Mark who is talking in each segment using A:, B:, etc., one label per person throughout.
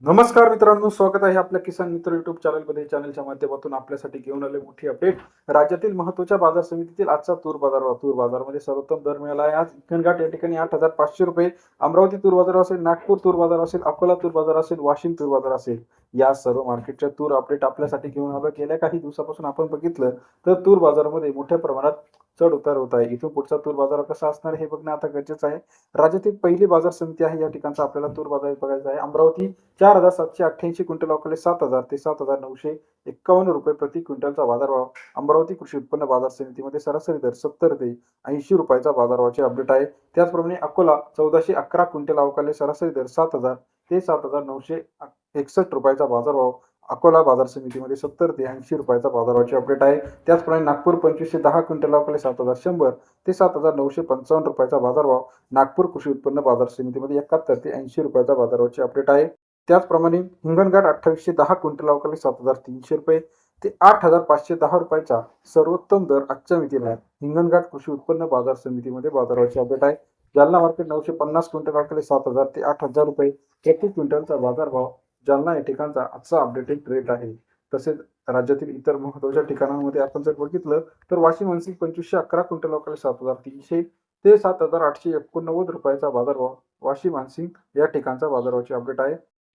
A: नमस्कार मित्रांनो, स्वागत आहे आपल्या किसान मित्र युट्यूब चॅनलमध्ये. चॅनलच्या माध्यमातून आपल्यासाठी घेऊन आले मोठी अपडेट. राज्यातील महत्त्वाच्या बाजार समितीतील आजचा तूर बाजार. तूर बाजारमध्ये सर्वोत्तम दर मिळाला आहे. आज हिंगणघाट या ठिकाणी 8,500 रुपये, अमरावती तूर बाजार असेल, नागपूर तूर बाजार असेल, अकोला तूर बाजार असेल, वाशिम तूर बाजार असेल, या सर्व मार्केटच्या तूर अपडेट आपल्यासाठी घेऊन आलो. गेल्या काही दिवसापासून आपण बघितलं तर तूर बाजारामध्ये मोठ्या प्रमाणात चढ उतार होत आहे. इथून पुढचा तूर बाजार कसा असणार हे बघणं आता गरजेचं आहे. राज्यातील पहिली बाजार समिती आहे या ठिकाणचा आपल्याला तूर बाजार बघायचा आहे. अमरावती 4,788 क्विंटल अवकाले 7,000 ते 7,951 रुपये प्रति क्विंटलचा बाजारभाव. अमरावती कृषी उत्पन्न बाजार समितीमध्ये सरासरी दर 70 ते 80 रुपयाचा बाजारभावाचे अपडेट आहे. त्याचप्रमाणे अकोला 1,411 क्विंटल अवकाले सरासरी दर 7,000 ते 7,961 रुपयाचा बाजारभाव. अकोला बाजार समितीमध्ये 70 ते 80 रुपयाचा बाजारभावाचे अपडेट आहे. त्याचप्रमाणे नागपूर 2,510 क्विंटल अवकाले 7,100 ते 7,955 रुपयाचा बाजारभाव. नागपूर कृषी उत्पन्न बाजार समितीमध्ये 71 ते 80 रुपयाचा बाजारभावाचे अपडेट आहे. त्याचप्रमाणे हिंगणघाट 2,810 क्विंटल अवकाले 7,300 रुपये ते 8,510 रुपयाचा सर्वोत्तम दर आजच्या मितीला हिंगणघाट कृषी उत्पन्न बाजार समितीमध्ये बाजारभावाचे अपडेट आहे. जालना मार्केट 950 क्विंटल अवकाले 7,000 ते 8,000 रुपये प्रति क्विंटलचा बाजारभाव. जालना या ठिकाणचा आजचा अपडेटेड रेट आहे. तसेच राज्यातील इतर महत्त्वाच्या ठिकाणांमध्ये आपण जर बघितलं तर वाशिम मानसिक 2,511 क्विंटल अवकाले 7,300 ते 7,889 रुपयाचा बाजारभाव. वाशिम मानसिंग या ठिकाणचा बाजारभावाचे अपडेट आहे.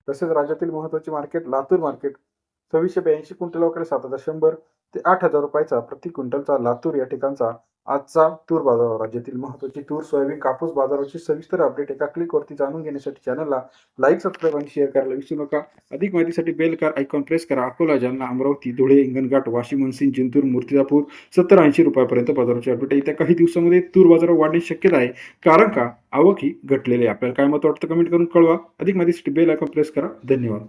A: तसेच राज्यातील महत्त्वाचे मार्केट लातूर मार्केट 2,682 क्विंटल अवकाले 7,100 ते 8,000 रुपयाचा प्रति क्विंटलचा लातूर या ठिकाणचा आजचा तूर बाजार. राज्यातील महत्त्वाची तूर, सोयाबीन, कापूस बाजाराची सविस्तर अपडेट एका क्लिकवरती जाणून घेण्यासाठी चॅनलला लाईक, सबस्क्राईब आणि शेअर करायला विसरू नका. अधिक माहितीसाठी बेल आयकॉन प्रेस करा. अकोला, जालना, अमरावती, धुळे, हिंगणघाट, वाशिम, मनसिंग, जिंतूर, मूर्तिजापूर 70-80 रुपयापर्यंत बाजाराची अपडेट. येत्या काही दिवसामध्ये तूर बाजार वाढण्याची शक्यता आहे, कारण का आवक ही घटलेली आहे. आपल्याला काय मत वाटतं कमेंट करून कळवा. अधिक माहितीसाठी बेल आयकॉन प्रेस करा. धन्यवाद.